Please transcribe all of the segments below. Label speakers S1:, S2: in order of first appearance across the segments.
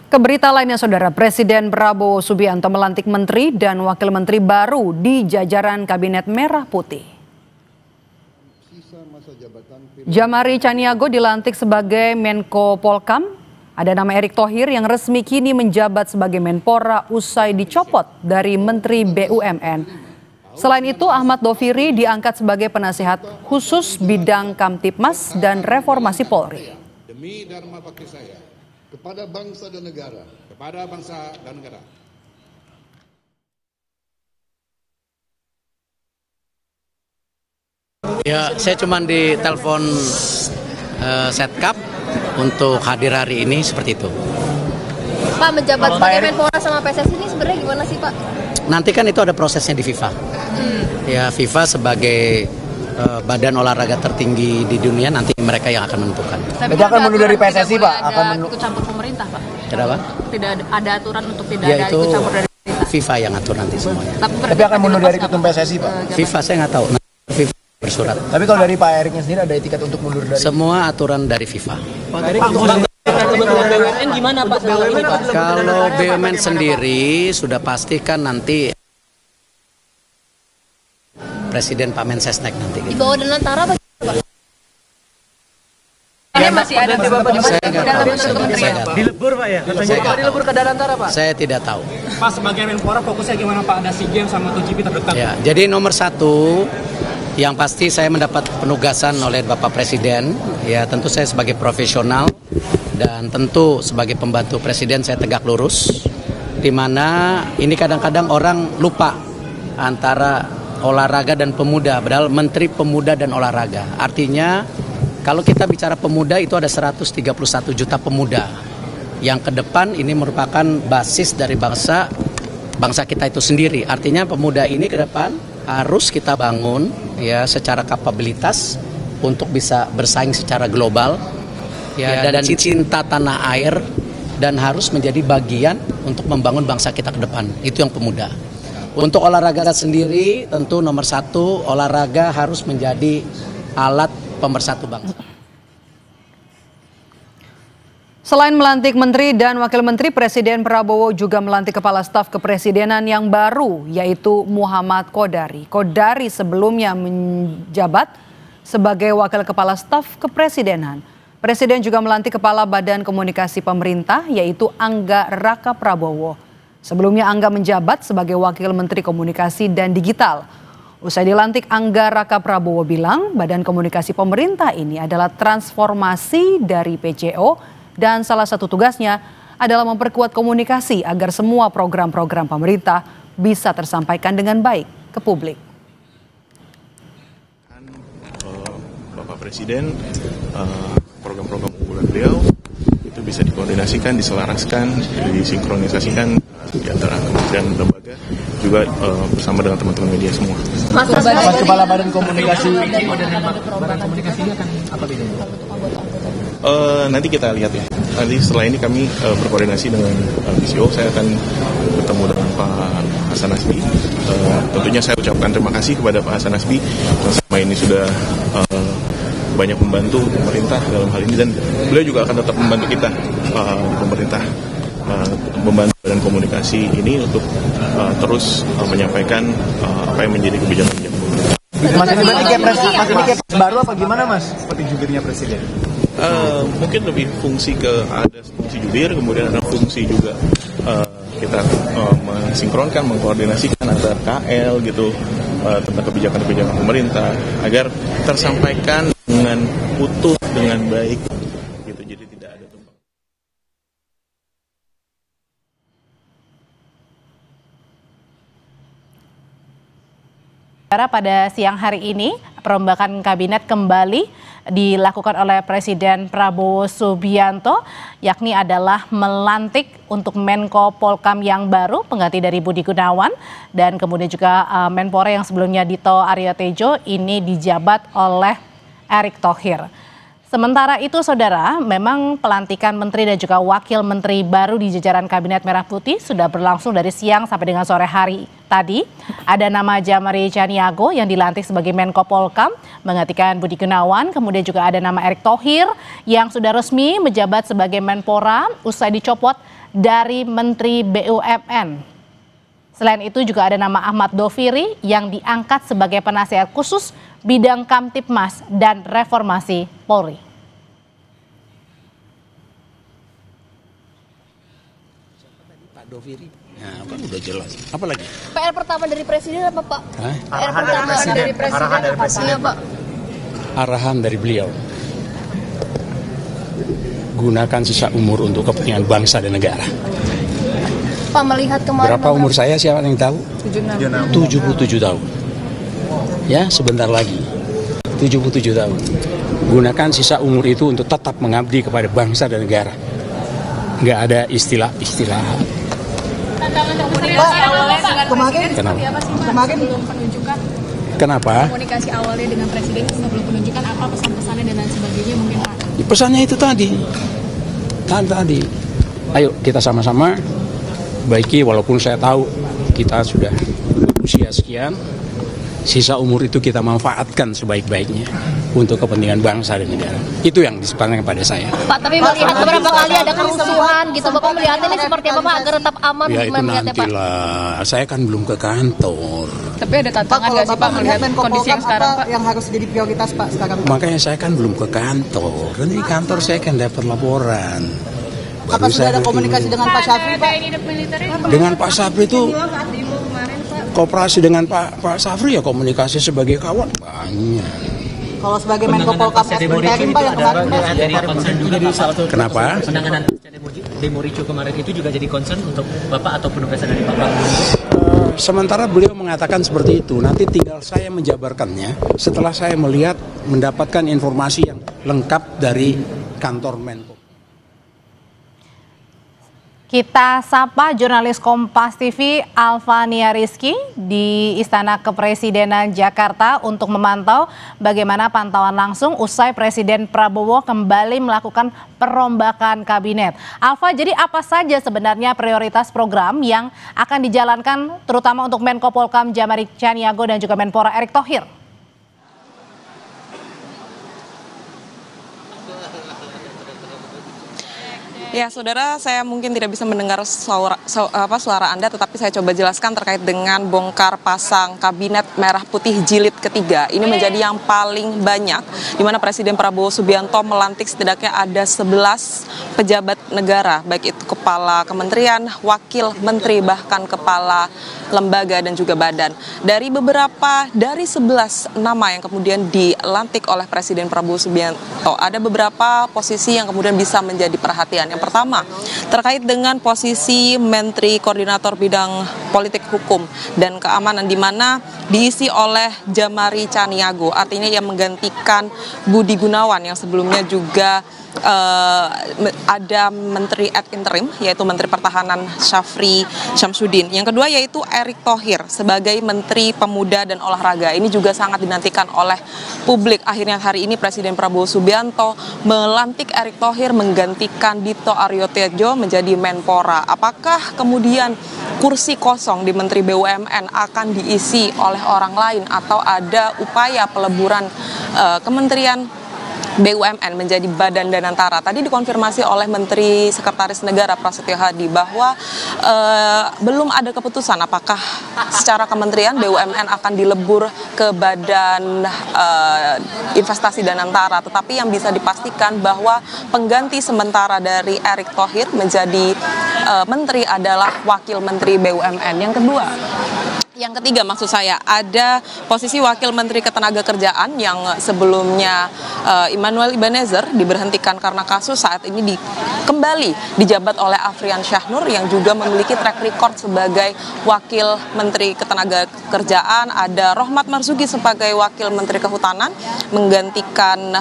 S1: Ke berita lainnya, Saudara, Presiden Prabowo Subianto melantik menteri dan wakil menteri baru di jajaran Kabinet Merah Putih. Jamari Caniago dilantik sebagai Menko Polkam. Ada nama Erick Thohir yang resmi kini menjabat sebagai Menpora usai dicopot dari Menteri BUMN. Selain itu, Ahmad Doviri diangkat sebagai penasihat khusus bidang Kamtipmas dan Reformasi Polri.
S2: Demi dharma bakti saya kepada bangsa dan negara. Kepada bangsa dan negara.
S3: Ya, saya cuma ditelepon Setkap untuk hadir hari ini seperti itu.
S4: Pak, menjabat sebagai Menpora sama PSSI ini sebenarnya gimana sih, Pak?
S3: Nanti kan itu ada prosesnya di FIFA. Ya, FIFA sebagai badan olahraga tertinggi di dunia, nanti mereka yang akan menentukan.
S5: Jadi akan mundur dari PSSI, Pak? Akan
S4: ikut campur pemerintah, Pak?
S3: Kenapa?
S4: Tidak ada aturan untuk tidak
S3: Ya,
S4: ada
S3: itu
S4: ikut campur dari pemerintah.
S3: FIFA yang atur nanti semuanya.
S5: Tapi akan mundur dari ketum PSSI, Pak?
S3: FIFA saya nggak tahu. FIFA bersurat.
S5: Tapi kalau dari Pak Eriknya sendiri ada etikat untuk mundur dari...
S3: Semua aturan dari FIFA.
S4: BUMN gimana, Pak?
S3: Kalau BUMN sendiri sudah pasti kan nanti Presiden Pak Mensesnek nanti.
S4: Di bawah dan antara apa? Masih ada
S3: Saya nggak tahu.
S6: Dilebur, Pak, ya?
S5: Dilebur ke Danantara, Pak?
S3: Saya tidak tahu.
S6: Pak, sebagai Menpora fokusnya gimana, Pak? Ada SEA Games sama MotoGP terdekat.
S3: Ya, jadi nomor satu yang pasti saya mendapat penugasan oleh Bapak Presiden. Ya, tentu saya sebagai profesional dan tentu sebagai pembantu Presiden saya tegak lurus. Di mana ini kadang-kadang orang lupa antara olahraga dan pemuda, padahal Menteri Pemuda dan Olahraga. Artinya kalau kita bicara pemuda itu ada 131 juta pemuda yang ke depan ini merupakan basis dari bangsa kita itu sendiri. Artinya pemuda ini ke depan harus kita bangun ya secara kapabilitas untuk bisa bersaing secara global ya, dan cinta tanah air dan harus menjadi bagian untuk membangun bangsa kita ke depan. Itu yang pemuda. Untuk olahraga sendiri tentu nomor satu, olahraga harus menjadi alat pemersatu bangsa.
S1: Selain melantik menteri dan wakil menteri, Presiden Prabowo juga melantik kepala staf kepresidenan yang baru, yaitu Muhammad Kodari. Kodari sebelumnya menjabat sebagai wakil kepala staf kepresidenan. Presiden juga melantik kepala Badan Komunikasi Pemerintah, yaitu Angga Raka Prabowo. Sebelumnya Angga menjabat sebagai wakil menteri Komunikasi dan Digital. Usai dilantik, Angga Raka Prabowo bilang Badan Komunikasi Pemerintah ini adalah transformasi dari PCO dan salah satu tugasnya adalah memperkuat komunikasi agar semua program-program pemerintah bisa tersampaikan dengan baik ke publik.
S7: Bapak Presiden, program-program unggulan beliau itu bisa dikoordinasikan, diselaraskan, disinkronisasikan di antara kementerian dan lembaga juga bersama dengan teman-teman media semua.
S5: Mas Kepala Badan Komunikasi ini akan apa bedanya?
S7: Nanti kita lihat ya. Nanti setelah ini kami berkoordinasi dengan PCO. Saya akan bertemu dengan Pak Hasan Nasbi. Tentunya saya ucapkan terima kasih kepada Pak Hasan Nasbi yang selama ini sudah banyak membantu pemerintah dalam hal ini, dan beliau juga akan tetap membantu kita pemerintah membantu Badan Komunikasi ini untuk terus menyampaikan apa yang menjadi kebijakan pemerintah.
S5: Mas ini berarti kayak baru apa gimana, Mas? Seperti jubirnya Presiden?
S7: Mungkin lebih fungsi ada fungsi jubir, kemudian ada fungsi juga kita mensinkronkan, mengkoordinasikan antara KL gitu tentang kebijakan-kebijakan pemerintah agar tersampaikan dengan utuh, dengan baik gitu. Jadi tidak ada tumpang.
S8: Pada siang hari ini, perombakan kabinet kembali dilakukan oleh Presiden Prabowo Subianto, yakni adalah melantik untuk Menko Polkam yang baru, pengganti dari Budi Gunawan, dan kemudian juga Menpora yang sebelumnya Dito Aryo Tejo, ini dijabat oleh Erick Thohir. Sementara itu, Saudara, memang pelantikan menteri dan juga wakil menteri baru di jajaran Kabinet Merah Putih sudah berlangsung dari siang sampai dengan sore hari tadi. Ada nama Jamari Caniago yang dilantik sebagai Menko Polkam menggantikan Budi Gunawan. Kemudian juga ada nama Erick Thohir yang sudah resmi menjabat sebagai Menpora usai dicopot dari Menteri BUMN. Selain itu juga ada nama Ahmad Doviri yang diangkat sebagai penasihat khusus bidang Kamtipmas dan Reformasi Polri.
S3: Pak Doviri. Nah, kan udah jelas. Apa lagi?
S4: PR pertama dari Presiden apa, Pak?
S6: Arahan dari Presiden.
S4: Iya, Pak.
S9: Arahan dari beliau. Gunakan sisa umur untuk kepentingan bangsa dan negara.
S4: Pak, melihat kemarin
S9: Berapa umur saya, siapa yang tahu? 77 tahun. Ya, sebentar lagi. 77 tahun. Gunakan sisa umur itu untuk tetap mengabdi kepada bangsa dan negara. Nggak ada istilah-istilah.
S10: Kemarin belum penunjukan.
S9: Kenapa?
S10: Komunikasi awalnya dengan Presiden sebelum penunjukan apa pesan-pesannya dan lain sebagainya mungkin Pak?
S9: Pesannya itu tadi. Ayo kita sama-sama baiki, walaupun saya tahu kita sudah usia sekian, sisa umur itu kita manfaatkan sebaik-baiknya untuk kepentingan bangsa dan negara. Itu yang disampaikan kepada saya.
S4: Pak, tapi melihat beberapa kali ada kerusuhan gitu, Bapak melihat ini seperti apa Pak agar tetap aman?
S9: Ya itu
S4: gimana melihatnya, Pak?
S9: nantilah, saya kan belum ke kantor.
S10: Tapi ada tantangan nggak sih Pak melihat kondisi yang sekarang Pak?
S11: Yang harus jadi prioritas Pak sekarang?
S9: Makanya saya kan belum ke kantor. Nanti di kantor saya kan dapat laporan.
S11: Apa sudah ada komunikasi dengan Pak Syafri Pak?
S9: Dengan Pak Syafri itu kooperasi dengan Pak Syafri ya komunikasi sebagai kawan banyak.
S11: Kalau sebagai Menko Polkam interim Pak yang kemarin Pak.
S9: Kenapa?
S6: Penanganan demo ricu kemarin itu juga jadi concern untuk Bapak atau penugasan dari Bapak?
S9: Sementara beliau mengatakan seperti itu, nanti tinggal saya menjabarkannya setelah saya mendapatkan informasi yang lengkap dari kantor Menko.
S8: Kita sapa jurnalis Kompas TV Alvania Rizky di Istana Kepresidenan Jakarta untuk memantau bagaimana pantauan langsung usai Presiden Prabowo kembali melakukan perombakan kabinet. Alva, jadi apa saja sebenarnya prioritas program yang akan dijalankan terutama untuk Menko Polkam Djamari Tjaniago dan juga Menpora Erick Thohir?
S12: Ya, saudara, saya mungkin tidak bisa mendengar suara Anda, tetapi saya coba jelaskan terkait dengan bongkar pasang kabinet merah putih jilid ketiga. Ini menjadi yang paling banyak, di mana Presiden Prabowo Subianto melantik setidaknya ada 11 pejabat negara, baik itu kepala kementerian, wakil menteri, bahkan kepala lembaga dan juga badan. Dari 11 nama yang kemudian dilantik oleh Presiden Prabowo Subianto, ada beberapa posisi yang kemudian bisa menjadi perhatian. Yang pertama, terkait dengan posisi Menteri Koordinator Bidang Politik Hukum dan Keamanan, di mana diisi oleh Djamari Tjaniago, artinya yang menggantikan Budi Gunawan yang sebelumnya juga ada Menteri ad interim, yaitu Menteri Pertahanan Syafri Syamsuddin. Yang kedua yaitu Erick Thohir sebagai Menteri Pemuda dan Olahraga. Ini juga sangat dinantikan oleh publik. Akhirnya hari ini Presiden Prabowo Subianto melantik Erick Thohir menggantikan Dito Aryo Tejo menjadi Menpora. Apakah kemudian kursi kosong di Menteri BUMN akan diisi oleh orang lain atau ada upaya peleburan kementerian BUMN menjadi Badan Danantara? Tadi dikonfirmasi oleh Menteri Sekretaris Negara Prasetyo Hadi bahwa belum ada keputusan apakah secara kementerian BUMN akan dilebur ke Badan Investasi Danantara, tetapi yang bisa dipastikan bahwa pengganti sementara dari Erick Thohir menjadi menteri adalah Wakil Menteri BUMN. Yang ketiga maksud saya, ada posisi Wakil Menteri Ketenagakerjaan yang sebelumnya Immanuel Ebenezer diberhentikan karena kasus, saat ini kembali dijabat oleh Afrian Syahnur yang juga memiliki track record sebagai Wakil Menteri Ketenagakerjaan. Ada Rohmat Marzuki sebagai Wakil Menteri Kehutanan menggantikan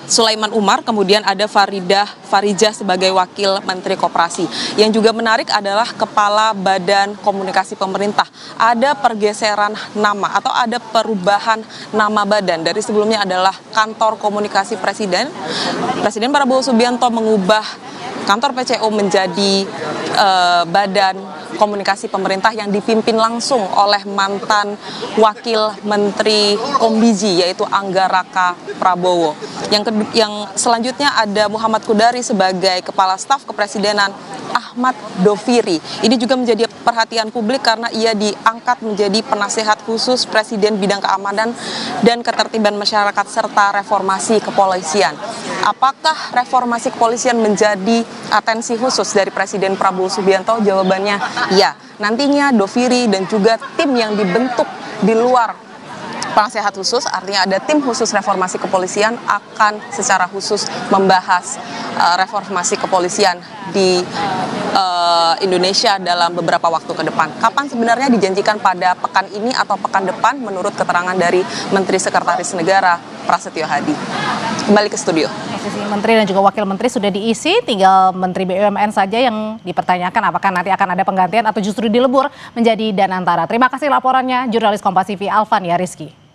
S12: Sulaiman Umar, kemudian ada Farijah sebagai Wakil Menteri Koperasi. Yang juga menarik adalah Kepala Badan Komunikasi Pemerintah. Ada pergeseran nama atau ada perubahan nama badan. Dari sebelumnya adalah Kantor Komunikasi Presiden. Presiden Prabowo Subianto mengubah kantor PCO menjadi Badan komunikasi pemerintah yang dipimpin langsung oleh mantan Wakil Menteri Kombiji yaitu Angga Raka Prabowo. Yang selanjutnya ada Muhammad Kodari sebagai Kepala Staf Kepresidenan Ahmad Doviri. Ini juga menjadi perhatian publik karena ia diangkat menjadi penasehat khusus Presiden bidang keamanan dan ketertiban masyarakat serta reformasi kepolisian. Apakah reformasi kepolisian menjadi atensi khusus dari Presiden Prabowo Subianto? Jawabannya ya. Nantinya Doviri dan juga tim yang dibentuk di luar penasehat khusus, artinya ada tim khusus reformasi kepolisian akan secara khusus membahas reformasi kepolisian di Indonesia dalam beberapa waktu ke depan. Kapan sebenarnya dijanjikan, pada pekan ini atau pekan depan menurut keterangan dari Menteri Sekretaris Negara Prasetyo Hadi. Kembali ke studio.
S8: Posisi Menteri dan juga Wakil Menteri sudah diisi, tinggal Menteri BUMN saja yang dipertanyakan apakah nanti akan ada penggantian atau justru dilebur menjadi Danantara. Terima kasih laporannya jurnalis Kompas TV Alvan ya Rizky.